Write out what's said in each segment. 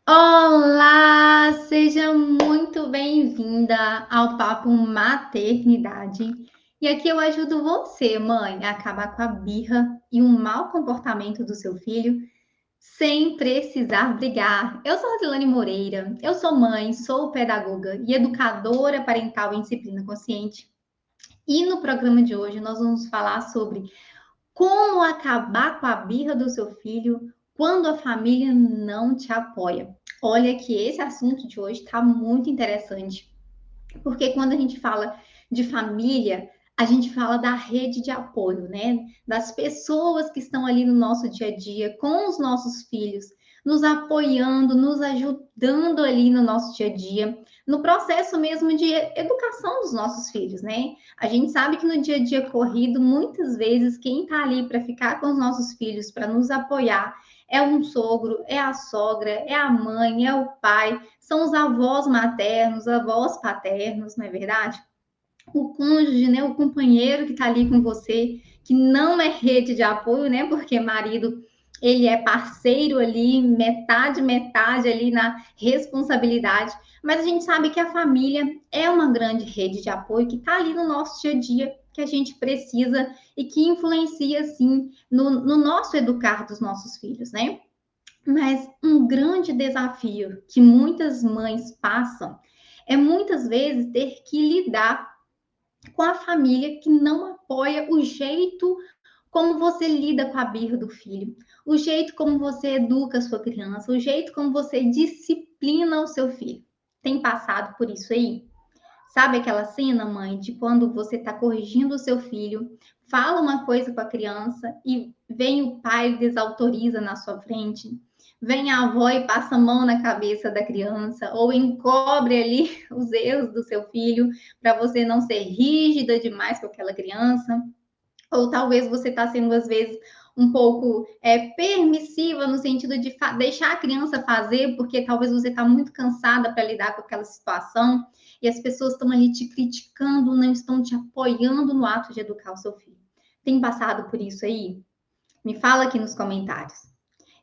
Olá, seja muito bem-vinda ao Papo Maternidade. E aqui eu ajudo você, mãe, a acabar com a birra e o mau comportamento do seu filho sem precisar brigar. Eu sou a Zilane Moreira, eu sou mãe, sou pedagoga e educadora parental em disciplina consciente. E no programa de hoje nós vamos falar sobre como acabar com a birra do seu filho quando a família não te apoia? Olha que esse assunto de hoje está muito interessante, porque quando a gente fala de família, a gente fala da rede de apoio, né? Das pessoas que estão ali no nosso dia a dia, com os nossos filhos, nos apoiando, nos ajudando ali no nosso dia a dia, no processo mesmo de educação dos nossos filhos, né? A gente sabe que no dia a dia corrido, muitas vezes, quem está ali para ficar com os nossos filhos, para nos apoiar, é um sogro, é a sogra, é a mãe, é o pai, são os avós maternos, avós paternos, não é verdade? O cônjuge, né, o companheiro que está ali com você, que não é rede de apoio, né, porque marido, ele é parceiro ali, metade, metade ali na responsabilidade, mas a gente sabe que a família é uma grande rede de apoio que está ali no nosso dia a dia, que a gente precisa e que influencia, sim, no nosso educar dos nossos filhos, né? Mas um grande desafio que muitas mães passam é muitas vezes ter que lidar com a família que não apoia o jeito como você lida com a birra do filho, o jeito como você educa a sua criança, o jeito como você disciplina o seu filho. Tem passado por isso aí? Sabe aquela cena, mãe, de quando você está corrigindo o seu filho, fala uma coisa com a criança e vem o pai e desautoriza na sua frente? Vem a avó e passa a mão na cabeça da criança, ou encobre ali os erros do seu filho para você não ser rígida demais com aquela criança? Ou talvez você está sendo, às vezes, um pouco permissiva no sentido de deixar a criança fazer, porque talvez você está muito cansada para lidar com aquela situação e as pessoas estão ali te criticando, não estão te apoiando no ato de educar o seu filho. Tem passado por isso aí? Me fala aqui nos comentários.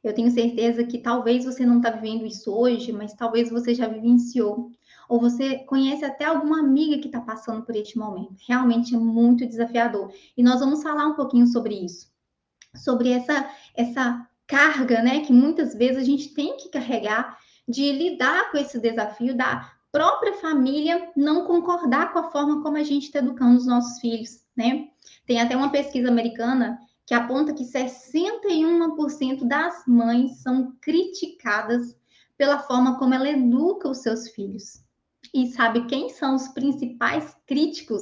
Eu tenho certeza que talvez você não está vivendo isso hoje, mas talvez você já vivenciou. Ou você conhece até alguma amiga que está passando por este momento. Realmente é muito desafiador. E nós vamos falar um pouquinho sobre isso. Sobre essa carga, né, que muitas vezes a gente tem que carregar de lidar com esse desafio da própria família não concordar com a forma como a gente está educando os nossos filhos, né? Tem até uma pesquisa americana que aponta que 61% das mães são criticadas pela forma como ela educa os seus filhos. E sabe quem são os principais críticos?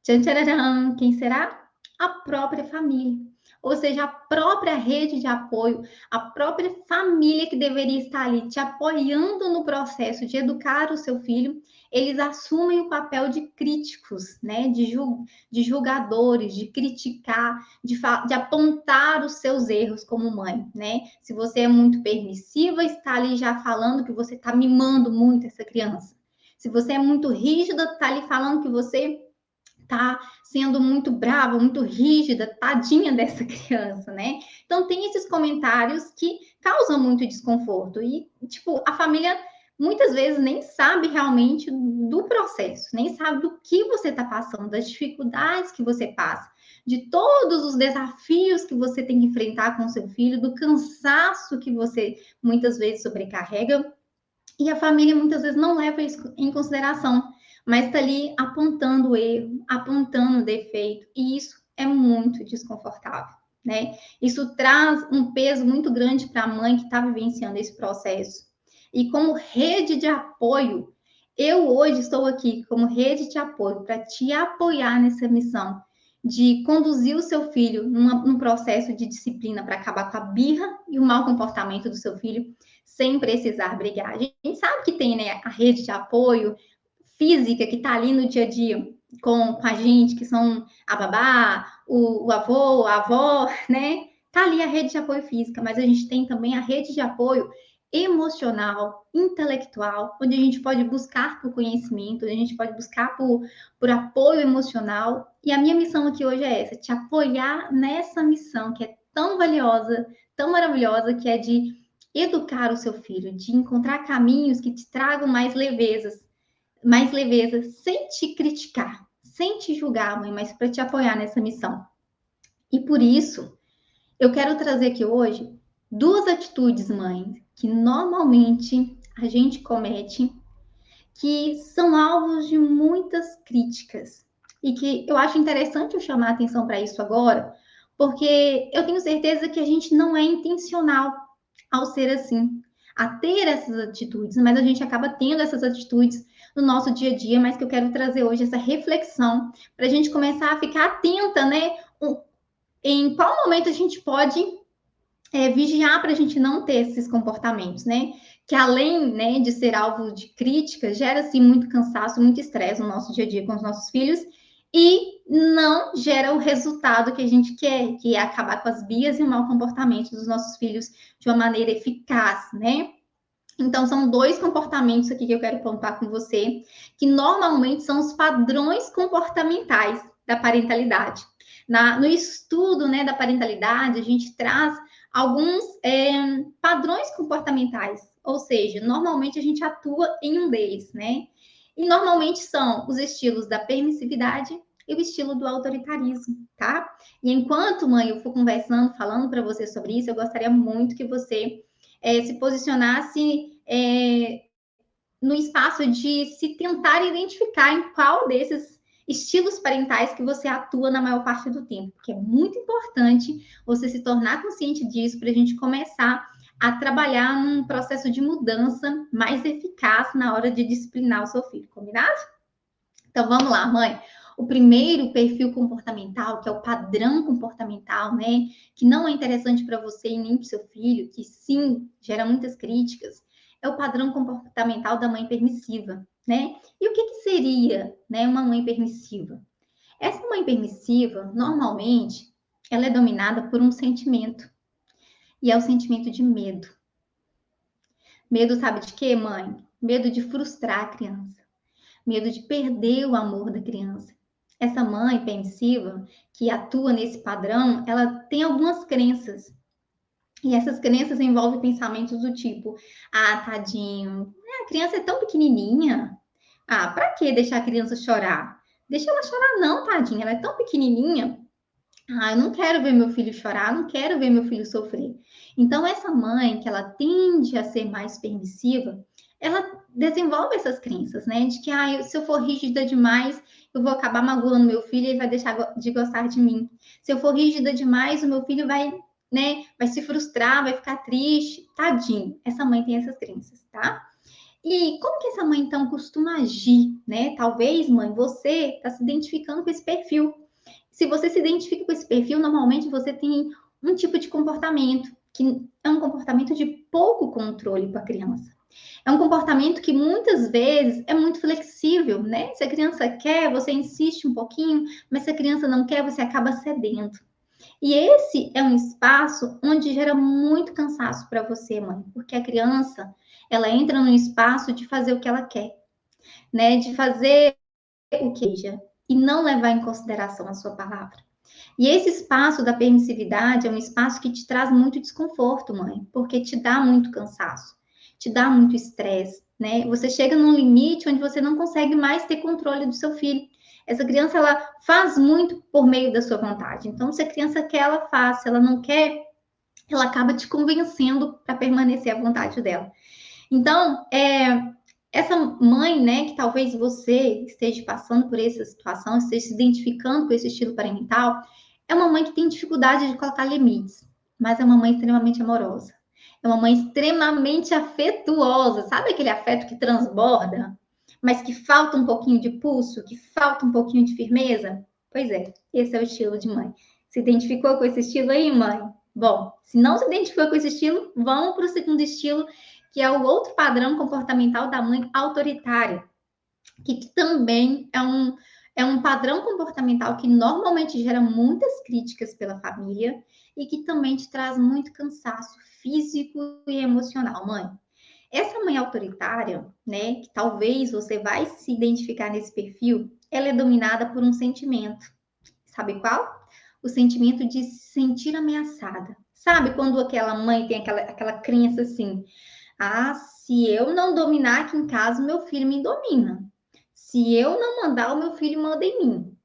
Tchan, tcharam, quem será? A própria família. Ou seja, a própria rede de apoio, a própria família que deveria estar ali te apoiando no processo de educar o seu filho, eles assumem o papel de críticos, né? De julgadores, de criticar, de apontar os seus erros como mãe, né? Se você é muito permissiva, está ali já falando que você está mimando muito essa criança. Se você é muito rígida, está ali falando que você tá sendo muito brava, muito rígida, tadinha dessa criança, né? Então tem esses comentários que causam muito desconforto e tipo a família muitas vezes nem sabe realmente do processo, nem sabe do que você está passando, das dificuldades que você passa, de todos os desafios que você tem que enfrentar com seu filho, do cansaço que você muitas vezes sobrecarrega e a família muitas vezes não leva isso em consideração, mas está ali apontando o erro, apontando o defeito, e isso é muito desconfortável, né? Isso traz um peso muito grande para a mãe que está vivenciando esse processo. E como rede de apoio, eu hoje estou aqui como rede de apoio para te apoiar nessa missão de conduzir o seu filho num processo de disciplina para acabar com a birra e o mau comportamento do seu filho sem precisar brigar. A gente sabe que tem, né, a rede de apoio física que está ali no dia a dia com a gente, que são a babá, o avô, a avó, né? Tá ali a rede de apoio física, mas a gente tem também a rede de apoio emocional, intelectual, onde a gente pode buscar por conhecimento, onde a gente pode buscar por apoio emocional. E a minha missão aqui hoje é essa, te apoiar nessa missão que é tão valiosa, tão maravilhosa, que é de educar o seu filho, de encontrar caminhos que te tragam mais leveza, sem te criticar, sem te julgar, mãe, mas para te apoiar nessa missão. E por isso, eu quero trazer aqui hoje duas atitudes, mãe, que normalmente a gente comete, que são alvos de muitas críticas. E que eu acho interessante eu chamar a atenção para isso agora, porque eu tenho certeza que a gente não é intencional ao ser assim, a ter essas atitudes, mas a gente acaba tendo essas atitudes no nosso dia a dia, mas que eu quero trazer hoje essa reflexão para a gente começar a ficar atenta, né? Em qual momento a gente pode vigiar para a gente não ter esses comportamentos, né? Que além, né, de ser alvo de crítica, gera-se muito cansaço, muito estresse no nosso dia a dia com os nossos filhos e não gera o resultado que a gente quer, que é acabar com as bias e o mau comportamento dos nossos filhos de uma maneira eficaz, né? Então, são dois comportamentos aqui que eu quero pontuar com você, que normalmente são os padrões comportamentais da parentalidade. No estudo, né, da parentalidade, a gente traz alguns padrões comportamentais, ou seja, normalmente a gente atua em um deles, né? E normalmente são os estilos da permissividade e o estilo do autoritarismo, tá? E enquanto, mãe, eu for conversando, falando para você sobre isso, eu gostaria muito que você se posicionasse no espaço de se tentar identificar em qual desses estilos parentais que você atua na maior parte do tempo, porque é muito importante você se tornar consciente disso para a gente começar a trabalhar num processo de mudança mais eficaz na hora de disciplinar o seu filho, combinado? Então vamos lá, mãe. O primeiro perfil comportamental, que é o padrão comportamental, né? Que não é interessante para você e nem para o seu filho, que sim gera muitas críticas, é o padrão comportamental da mãe permissiva, né? E o que, que seria, né, uma mãe permissiva? Essa mãe permissiva, normalmente, ela é dominada por um sentimento, e é o sentimento de medo. Medo, sabe de quê, mãe? Medo de frustrar a criança. Medo de perder o amor da criança. Essa mãe permissiva que atua nesse padrão, ela tem algumas crenças. E essas crenças envolvem pensamentos do tipo: ah, tadinho, a criança é tão pequenininha. Ah, para que deixar a criança chorar? Deixa ela chorar, não, tadinha, ela é tão pequenininha. Ah, eu não quero ver meu filho chorar, não quero ver meu filho sofrer. Então, essa mãe que ela tende a ser mais permissiva, ela desenvolve essas crenças, né? De que se eu for rígida demais, eu vou acabar magoando meu filho e ele vai deixar de gostar de mim. Se eu for rígida demais, o meu filho vai, né, vai se frustrar, vai ficar triste. Tadinho. Essa mãe tem essas crenças, tá? E como que essa mãe, então, costuma agir, né? Talvez, mãe, você está se identificando com esse perfil. Se você se identifica com esse perfil, normalmente você tem um tipo de comportamento que é um comportamento de pouco controle com a criança. É um comportamento que muitas vezes é muito flexível, né? Se a criança quer, você insiste um pouquinho, mas se a criança não quer, você acaba cedendo. E esse é um espaço onde gera muito cansaço para você, mãe, porque a criança, ela entra num espaço de fazer o que ela quer, né? De fazer o que seja e não levar em consideração a sua palavra. E esse espaço da permissividade é um espaço que te traz muito desconforto, mãe, porque te dá muito cansaço, te dá muito estresse, né? Você chega num limite onde você não consegue mais ter controle do seu filho. Essa criança, ela faz muito por meio da sua vontade. Então, se a criança quer, ela faz. Se ela não quer, ela acaba te convencendo para permanecer à vontade dela. Então, essa mãe, né, que talvez você esteja passando por essa situação, esteja se identificando com esse estilo parental, é uma mãe que tem dificuldade de colocar limites, mas é uma mãe extremamente amorosa. É uma mãe extremamente afetuosa, sabe aquele afeto que transborda, mas que falta um pouquinho de pulso, que falta um pouquinho de firmeza? Pois é, esse é o estilo de mãe. Se identificou com esse estilo aí, mãe? Bom, se não se identificou com esse estilo, vamos para o segundo estilo, que é o outro padrão comportamental da mãe autoritária, que também é um padrão comportamental que normalmente gera muitas críticas pela família e que também te traz muito cansaço físico e emocional, mãe. Essa mãe autoritária, né, que talvez você vai se identificar nesse perfil, ela é dominada por um sentimento. Sabe qual? O sentimento de se sentir ameaçada, Sabe quando aquela mãe tem aquela crença assim: ah, se eu não dominar aqui em casa, o meu filho me domina. Se eu não mandar, o meu filho manda em mim.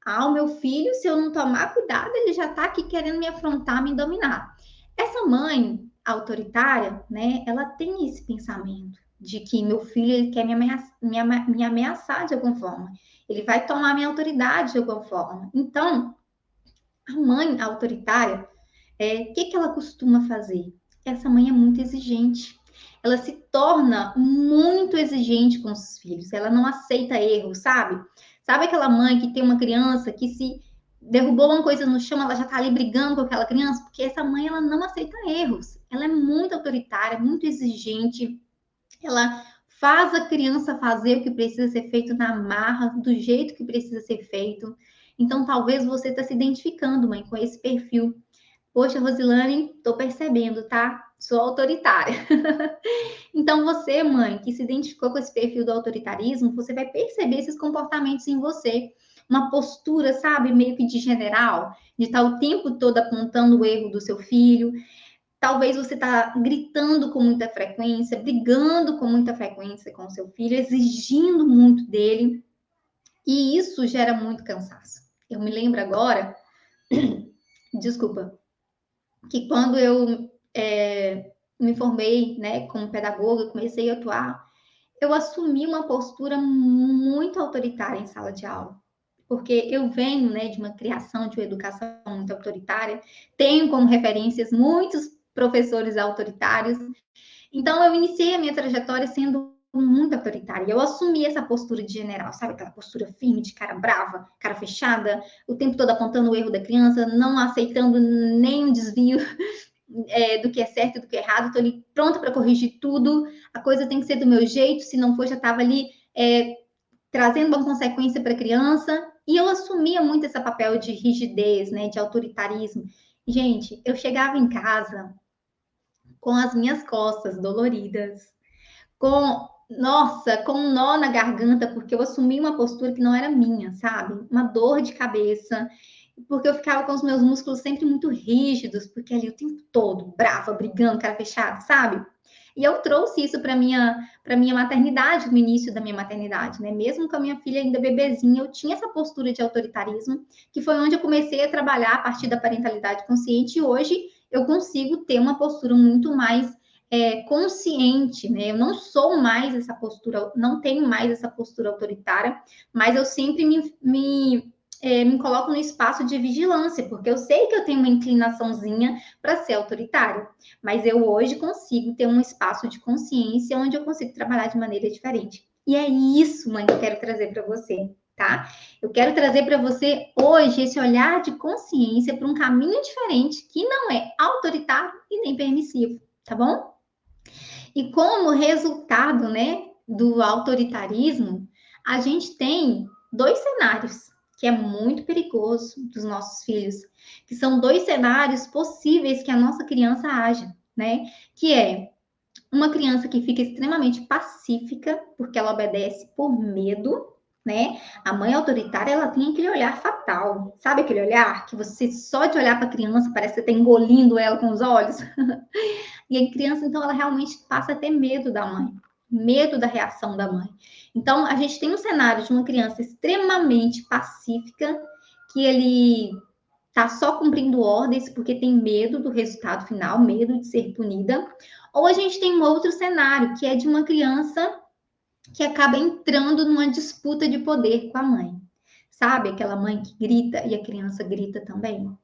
Ah, o meu filho, se eu não tomar cuidado, ele já está aqui querendo me afrontar, me dominar. Essa mãe autoritária, né, ela tem esse pensamento de que meu filho ele quer me ameaçar de alguma forma. Ele vai tomar minha autoridade de alguma forma. Então, a mãe autoritária, que ela costuma fazer? Essa mãe é muito exigente. Ela se torna muito exigente com os filhos. Ela não aceita erros, sabe? Sabe aquela mãe que tem uma criança que se derrubou uma coisa no chão, ela já tá ali brigando com aquela criança? Porque essa mãe, ela não aceita erros. Ela é muito autoritária, muito exigente. Ela faz a criança fazer o que precisa ser feito na marra, do jeito que precisa ser feito. Então, talvez você está se identificando, mãe, com esse perfil. Poxa, Rosilane, estou percebendo, tá? Sou autoritária. Então, você, mãe, que se identificou com esse perfil do autoritarismo, você vai perceber esses comportamentos em você. Uma postura, sabe, meio que de general, de estar o tempo todo apontando o erro do seu filho. Talvez você está gritando com muita frequência, brigando com muita frequência com o seu filho, exigindo muito dele. E isso gera muito cansaço. Eu me lembro agora, desculpa, que quando eu me formei, né, como pedagoga, comecei a atuar, eu assumi uma postura muito autoritária em sala de aula. Porque eu venho, né, de uma criação, de uma educação muito autoritária, tenho como referências muitos professores autoritários. Então, eu iniciei a minha trajetória sendo muito autoritária. Eu assumi essa postura de general, sabe? Aquela postura firme, de cara brava, cara fechada, o tempo todo apontando o erro da criança, não aceitando nenhum desvio do que é certo e do que é errado. Estou ali pronta para corrigir tudo. A coisa tem que ser do meu jeito, se não for, já estava ali trazendo uma consequência para a criança. E eu assumia muito esse papel de rigidez, né? De autoritarismo. Gente, eu chegava em casa com as minhas costas doloridas, com um nó na garganta, porque eu assumi uma postura que não era minha, sabe? Uma dor de cabeça, porque eu ficava com os meus músculos sempre muito rígidos, porque ali o tempo todo, brava, brigando, cara fechada, sabe? E eu trouxe isso para minha maternidade, no início da minha maternidade, né? Mesmo com a minha filha ainda bebezinha, eu tinha essa postura de autoritarismo, que foi onde eu comecei a trabalhar a partir da parentalidade consciente, e hoje eu consigo ter uma postura muito mais consciente, né? Eu não sou mais essa postura, não tenho mais essa postura autoritária, mas eu sempre me coloco no espaço de vigilância, porque eu sei que eu tenho uma inclinaçãozinha para ser autoritária, mas eu hoje consigo ter um espaço de consciência onde eu consigo trabalhar de maneira diferente. E é isso, mãe, que eu quero trazer para você, tá? Eu quero trazer para você hoje esse olhar de consciência para um caminho diferente que não é autoritário e nem permissivo, tá bom? E como resultado, né, do autoritarismo, a gente tem dois cenários que é muito perigoso dos nossos filhos, que são dois cenários possíveis que a nossa criança haja, né? Que é uma criança que fica extremamente pacífica, porque ela obedece por medo, né? A mãe autoritária, ela tem aquele olhar fatal, sabe aquele olhar que você só de olhar para a criança parece que você está engolindo ela com os olhos? E a criança, então, ela realmente passa a ter medo da mãe, medo da reação da mãe. Então, a gente tem um cenário de uma criança extremamente pacífica, que ele tá só cumprindo ordens porque tem medo do resultado final, medo de ser punida. Ou a gente tem um outro cenário, que é de uma criança que acaba entrando numa disputa de poder com a mãe. Sabe aquela mãe que grita e a criança grita também?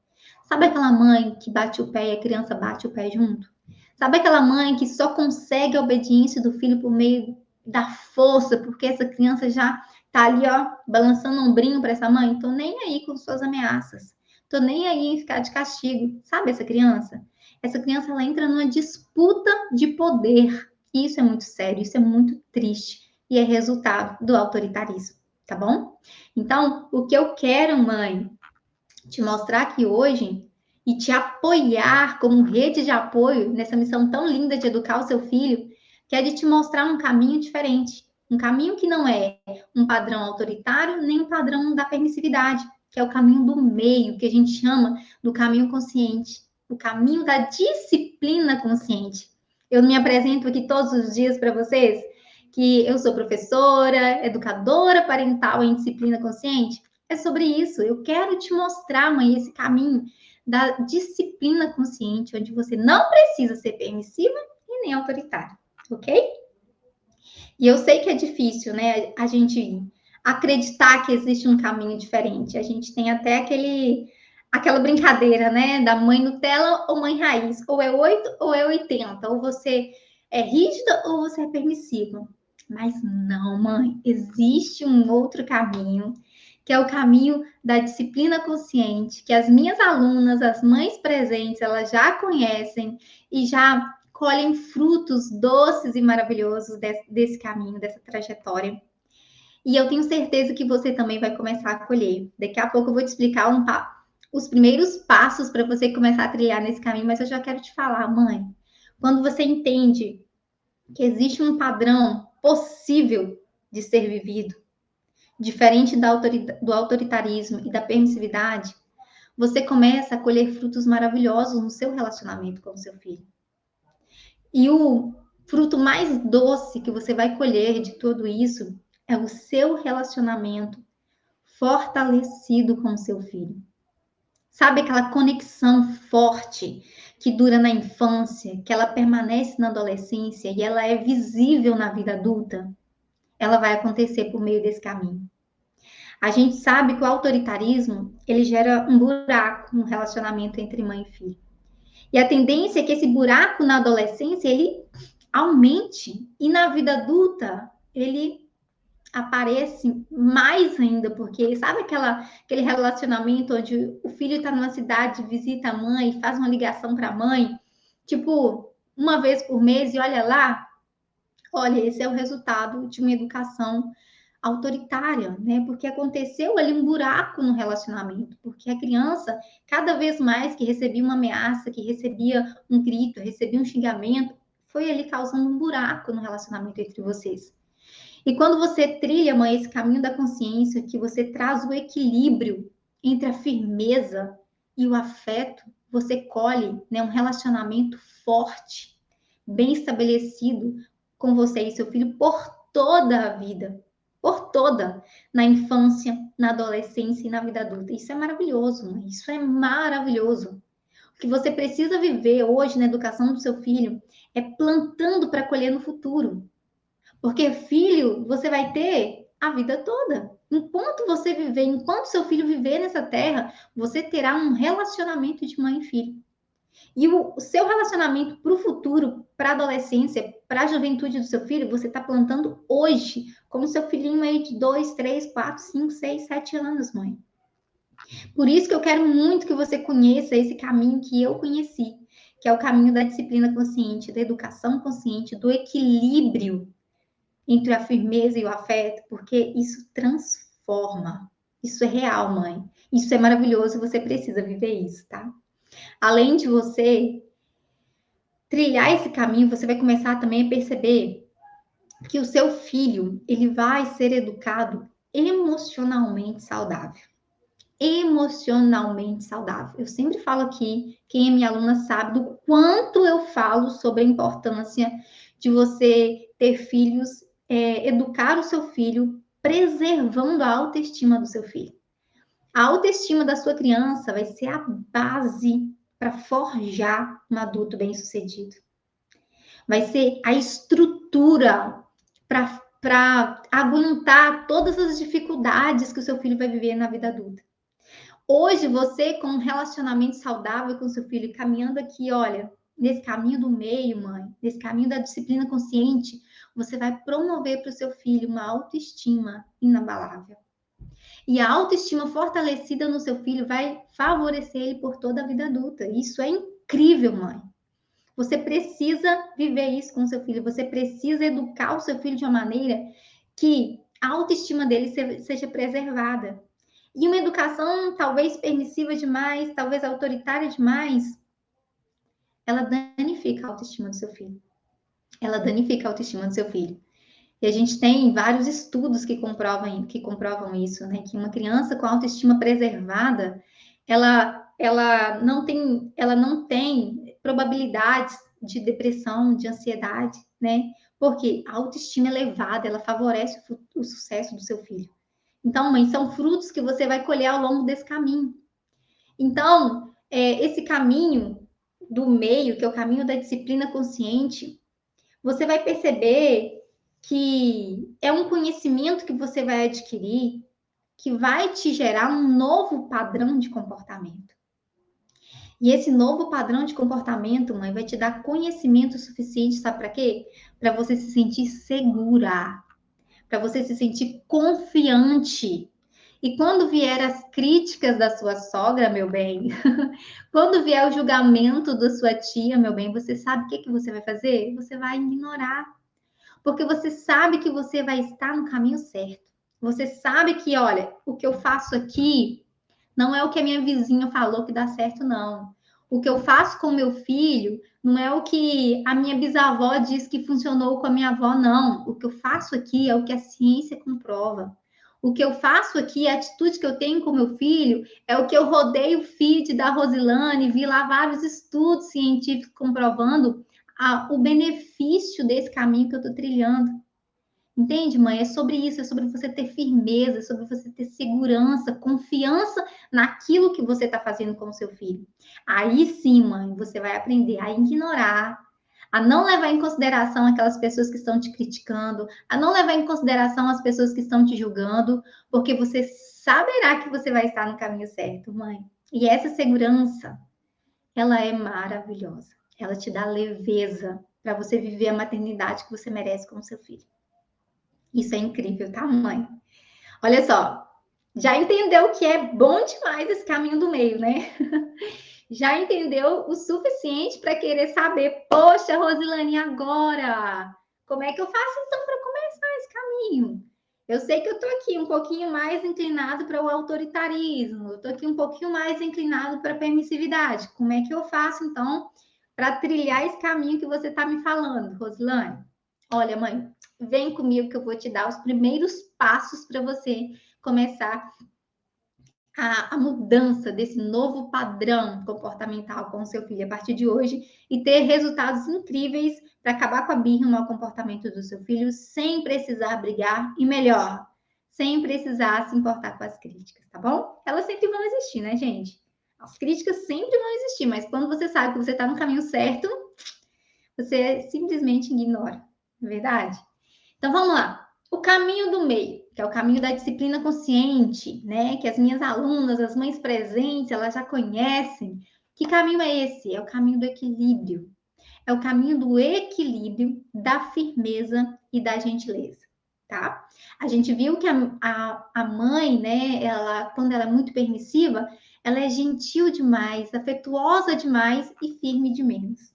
Sabe aquela mãe que bate o pé e a criança bate o pé junto? Sabe aquela mãe que só consegue a obediência do filho por meio da força, porque essa criança já tá ali, ó, balançando o ombrinho para essa mãe? Tô nem aí com suas ameaças. Tô nem aí em ficar de castigo. Sabe essa criança? Essa criança, ela entra numa disputa de poder. E isso é muito sério, isso é muito triste. E é resultado do autoritarismo, tá bom? Então, o que eu quero, mãe, te mostrar aqui hoje e te apoiar como rede de apoio nessa missão tão linda de educar o seu filho, que é de te mostrar um caminho diferente. Um caminho que não é um padrão autoritário, nem um padrão da permissividade, que é o caminho do meio, que a gente chama do caminho consciente. o caminho da disciplina consciente. Eu me apresento aqui todos os dias para vocês que eu sou professora, educadora parental em disciplina consciente. É sobre isso. Eu quero te mostrar, mãe, esse caminho da disciplina consciente, onde você não precisa ser permissiva e nem autoritária, ok? E eu sei que é difícil, né, a gente acreditar que existe um caminho diferente. A gente tem até aquela brincadeira, né, da mãe Nutella ou mãe raiz, ou é 8 ou é 80, ou você é rígida ou você é permissiva. Mas não, mãe, existe um outro caminho, que é o caminho da disciplina consciente, que as minhas alunas, as mães presentes, elas já conhecem e já colhem frutos doces e maravilhosos desse caminho, dessa trajetória. E eu tenho certeza que você também vai começar a colher. Daqui a pouco eu vou te explicar os primeiros passos para você começar a trilhar nesse caminho, mas eu já quero te falar, mãe, quando você entende que existe um padrão possível de ser vivido, diferente do autoritarismo e da permissividade, você começa a colher frutos maravilhosos no seu relacionamento com o seu filho. E o fruto mais doce que você vai colher de tudo isso é o seu relacionamento fortalecido com o seu filho. Sabe aquela conexão forte que dura na infância, que ela permanece na adolescência e ela é visível na vida adulta? Ela vai acontecer por meio desse caminho. A gente sabe que o autoritarismo, ele gera um buraco no relacionamento entre mãe e filho. E a tendência é que esse buraco na adolescência, ele aumente. E na vida adulta, ele aparece mais ainda, porque sabe aquele relacionamento onde o filho está numa cidade, visita a mãe, faz uma ligação para a mãe, tipo, uma vez por mês, e olha lá, olha, esse é o resultado de uma educação autoritária, né? Porque aconteceu ali um buraco no relacionamento, porque a criança, cada vez mais que recebia uma ameaça, que recebia um grito, recebia um xingamento, foi ali causando um buraco no relacionamento entre vocês. E quando você trilha, mãe, esse caminho da consciência, que você traz o equilíbrio entre a firmeza e o afeto, você colhe, né, um relacionamento forte, bem estabelecido com você e seu filho por toda a vida, por toda, na infância, na adolescência e na vida adulta. Isso é maravilhoso, mãe. Isso é maravilhoso. O que você precisa viver hoje na educação do seu filho é plantando para colher no futuro. Porque filho você vai ter a vida toda. Enquanto você viver, enquanto seu filho viver nessa terra, você terá um relacionamento de mãe e filho. E o seu relacionamento para o futuro, para a adolescência, para a juventude do seu filho, você está plantando hoje, como seu filhinho aí de 2, 3, 4, 5, 6, 7 anos, mãe. Por isso que eu quero muito que você conheça esse caminho que eu conheci, que é o caminho da disciplina consciente, da educação consciente, do equilíbrio entre a firmeza e o afeto, porque isso transforma. Isso é real, mãe. Isso é maravilhoso, você precisa viver isso, tá? Além de você trilhar esse caminho, você vai começar também a perceber que o seu filho, ele vai ser educado emocionalmente saudável. Emocionalmente saudável. Eu sempre falo aqui, quem é minha aluna sabe do quanto eu falo sobre a importância de você ter filhos, educar o seu filho, preservando a autoestima do seu filho. A autoestima da sua criança vai ser a base para forjar um adulto bem-sucedido. Vai ser a estrutura para aguentar todas as dificuldades que o seu filho vai viver na vida adulta. Hoje, você, com um relacionamento saudável com seu filho, caminhando aqui, olha, nesse caminho do meio, mãe, nesse caminho da disciplina consciente, você vai promover para o seu filho uma autoestima inabalável. E a autoestima fortalecida no seu filho vai favorecer ele por toda a vida adulta. Isso é incrível, mãe. Você precisa viver isso com o seu filho. Você precisa educar o seu filho de uma maneira que a autoestima dele seja preservada. E uma educação talvez permissiva demais, talvez autoritária demais, ela danifica a autoestima do seu filho. Ela danifica a autoestima do seu filho. E a gente tem vários estudos que comprovam isso, né? Que uma criança com autoestima preservada, ela ela não tem probabilidades de depressão, de ansiedade, né? Porque a autoestima elevada, ela favorece o sucesso do seu filho. Então, mãe, são frutos que você vai colher ao longo desse caminho. Então, esse caminho do meio, que é o caminho da disciplina consciente, você vai perceber que é um conhecimento que você vai adquirir que vai te gerar um novo padrão de comportamento. E esse novo padrão de comportamento, mãe, vai te dar conhecimento suficiente, sabe para quê? Para você se sentir segura, para você se sentir confiante. E quando vier as críticas da sua sogra, meu bem, quando vier o julgamento da sua tia, meu bem, você sabe o que você vai fazer? Você vai ignorar. Porque você sabe que você vai estar no caminho certo. Você sabe que, olha, o que eu faço aqui não é o que a minha vizinha falou que dá certo, não. O que eu faço com meu filho não é o que a minha bisavó disse que funcionou com a minha avó, não. O que eu faço aqui é o que a ciência comprova. O que eu faço aqui, a atitude que eu tenho com meu filho, é o que eu rodei o feed da Rosilane, vi lá vários estudos científicos comprovando o benefício desse caminho que eu estou trilhando. Entende, mãe? É sobre isso, é sobre você ter firmeza, é sobre você ter segurança, confiança naquilo que você está fazendo com o seu filho. Aí sim, mãe, você vai aprender a ignorar, a não levar em consideração aquelas pessoas que estão te criticando, a não levar em consideração as pessoas que estão te julgando, porque você saberá que você vai estar no caminho certo, mãe. E essa segurança, ela é maravilhosa. Ela te dá leveza para você viver a maternidade que você merece com o seu filho. Isso é incrível, tá, mãe? Olha só, já entendeu que é bom demais esse caminho do meio, né? Já entendeu o suficiente para querer saber, poxa, Rosilane, agora? Como é que eu faço então para começar esse caminho? Eu sei que eu estou aqui um pouquinho mais inclinado para o autoritarismo, eu estou aqui um pouquinho mais inclinado para a permissividade. Como é que eu faço então para trilhar esse caminho que você está me falando, Rosilane? Olha, mãe, vem comigo que eu vou te dar os primeiros passos para você começar a mudança desse novo padrão comportamental com o seu filho a partir de hoje e ter resultados incríveis para acabar com a birra, o mau comportamento do seu filho sem precisar brigar e melhor, sem precisar se importar com as críticas, tá bom? Elas sempre vão existir, né, gente? As críticas sempre vão existir, mas quando você sabe que você está no caminho certo, você simplesmente ignora, não é verdade? Então vamos lá. O caminho do meio, que é o caminho da disciplina consciente, né? Que as minhas alunas, as mães presentes, elas já conhecem. Que caminho é esse? É o caminho do equilíbrio. É o caminho do equilíbrio, da firmeza e da gentileza, tá? A gente viu que a mãe, né? Ela, quando ela é muito permissiva, ela é gentil demais, afetuosa demais e firme de menos.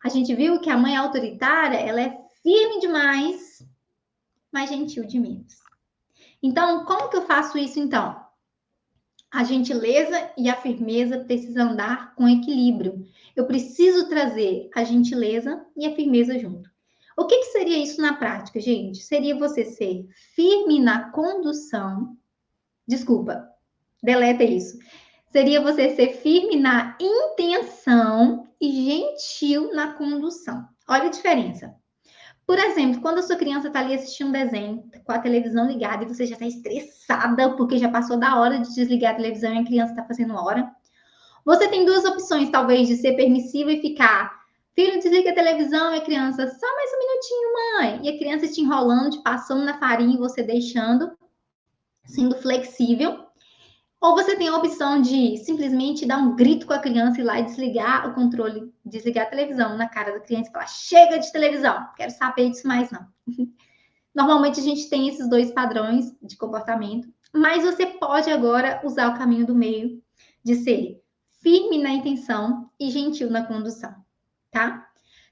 A gente viu que a mãe autoritária, ela é firme demais, mas gentil de menos. Então, como que eu faço isso então? A gentileza e a firmeza precisam andar com equilíbrio. Eu preciso trazer a gentileza e a firmeza junto. O que seria isso na prática, gente? Seria você ser firme na condução. Desculpa, deleta isso. Seria você ser firme na intenção e gentil na condução. Olha a diferença. Por exemplo, quando a sua criança está ali assistindo um desenho com a televisão ligada e você já está estressada porque já passou da hora de desligar a televisão e a criança está fazendo hora, você tem duas opções, talvez, de ser permissiva e ficar, filho, desliga a televisão e a criança, só mais um minutinho, mãe. E a criança te enrolando, te passando na farinha e você deixando, sendo flexível. Ou você tem a opção de simplesmente dar um grito com a criança e ir lá e desligar o controle, desligar a televisão na cara da criança e falar: chega de televisão, quero saber disso mais não. Normalmente a gente tem esses dois padrões de comportamento, mas você pode agora usar o caminho do meio de ser firme na intenção e gentil na condução, tá?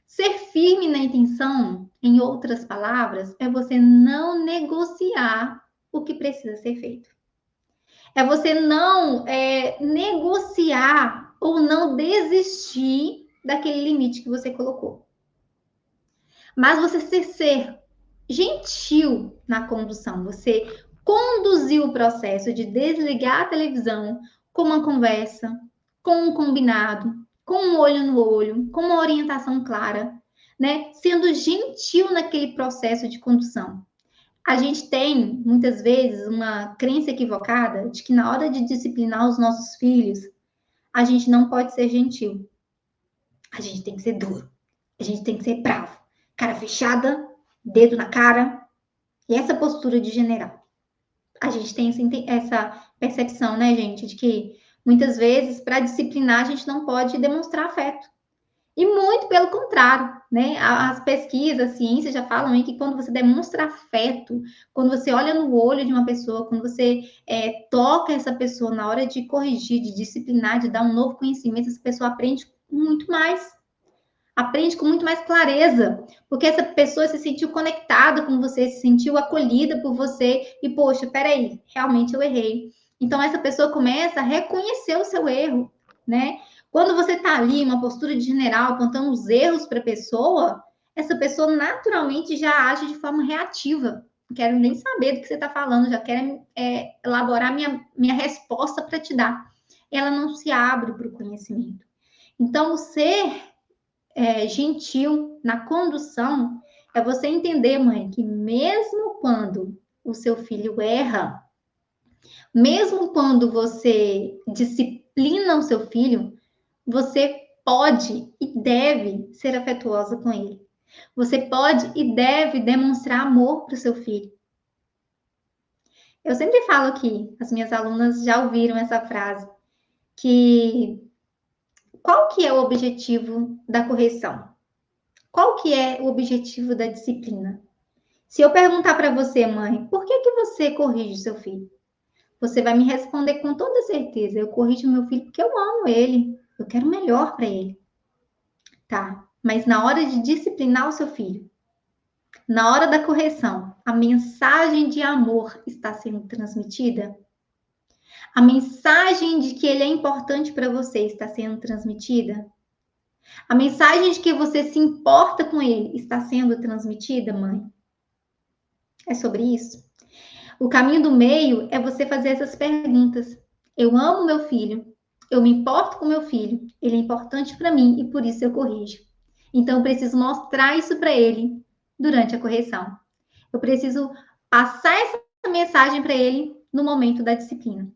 Ser firme na intenção, em outras palavras, é você não negociar o que precisa ser feito. É você não negociar ou não desistir daquele limite que você colocou. Mas você ser gentil na condução, você conduzir o processo de desligar a televisão com uma conversa, com um combinado, com um olho no olho, com uma orientação clara, né? Sendo gentil naquele processo de condução. A gente tem, muitas vezes, uma crença equivocada de que na hora de disciplinar os nossos filhos, a gente não pode ser gentil. A gente tem que ser duro. A gente tem que ser bravo. Cara fechada, dedo na cara. E essa postura de general. A gente tem essa percepção, né, gente, de que muitas vezes, para disciplinar, a gente não pode demonstrar afeto. E muito pelo contrário, né? As pesquisas, a ciência já falam aí que quando você demonstra afeto, quando você olha no olho de uma pessoa, quando você toca essa pessoa na hora de corrigir, de disciplinar, de dar um novo conhecimento, essa pessoa aprende muito mais. Aprende com muito mais clareza, porque essa pessoa se sentiu conectada com você, se sentiu acolhida por você e, poxa, peraí, realmente eu errei. Então, essa pessoa começa a reconhecer o seu erro, né? Quando você está ali, uma postura de general, apontando os erros para a pessoa, essa pessoa naturalmente já age de forma reativa. Não quero nem saber do que você está falando, já quero elaborar minha resposta para te dar. Ela não se abre para o conhecimento. Então, o ser gentil na condução é você entender, mãe, que mesmo quando o seu filho erra, mesmo quando você disciplina o seu filho, você pode e deve ser afetuosa com ele. Você pode e deve demonstrar amor para o seu filho. Eu sempre falo aqui, as minhas alunas já ouviram essa frase, que qual que é o objetivo da correção? Qual que é o objetivo da disciplina? Se eu perguntar para você, mãe, por que você corrige seu filho? Você vai me responder com toda certeza. Eu corrijo meu filho porque eu amo ele. Eu quero o melhor para ele. Tá? Mas na hora de disciplinar o seu filho, na hora da correção, a mensagem de amor está sendo transmitida? A mensagem de que ele é importante para você está sendo transmitida? A mensagem de que você se importa com ele está sendo transmitida, mãe? É sobre isso? O caminho do meio é você fazer essas perguntas. Eu amo meu filho, eu me importo com meu filho, ele é importante para mim e por isso eu corrijo. Então eu preciso mostrar isso para ele durante a correção. Eu preciso passar essa mensagem para ele no momento da disciplina.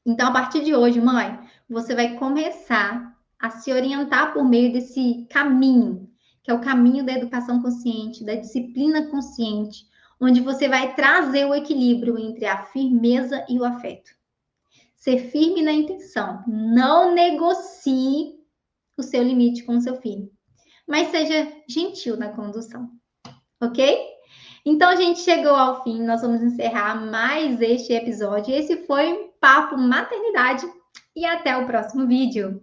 Então, a partir de hoje, mãe, você vai começar a se orientar por meio desse caminho, que é o caminho da educação consciente, da disciplina consciente, onde você vai trazer o equilíbrio entre a firmeza e o afeto. Ser firme na intenção, não negocie o seu limite com o seu filho, mas seja gentil na condução, ok? Então, a gente chegou ao fim, nós vamos encerrar mais este episódio. Esse foi o Papo Maternidade e até o próximo vídeo.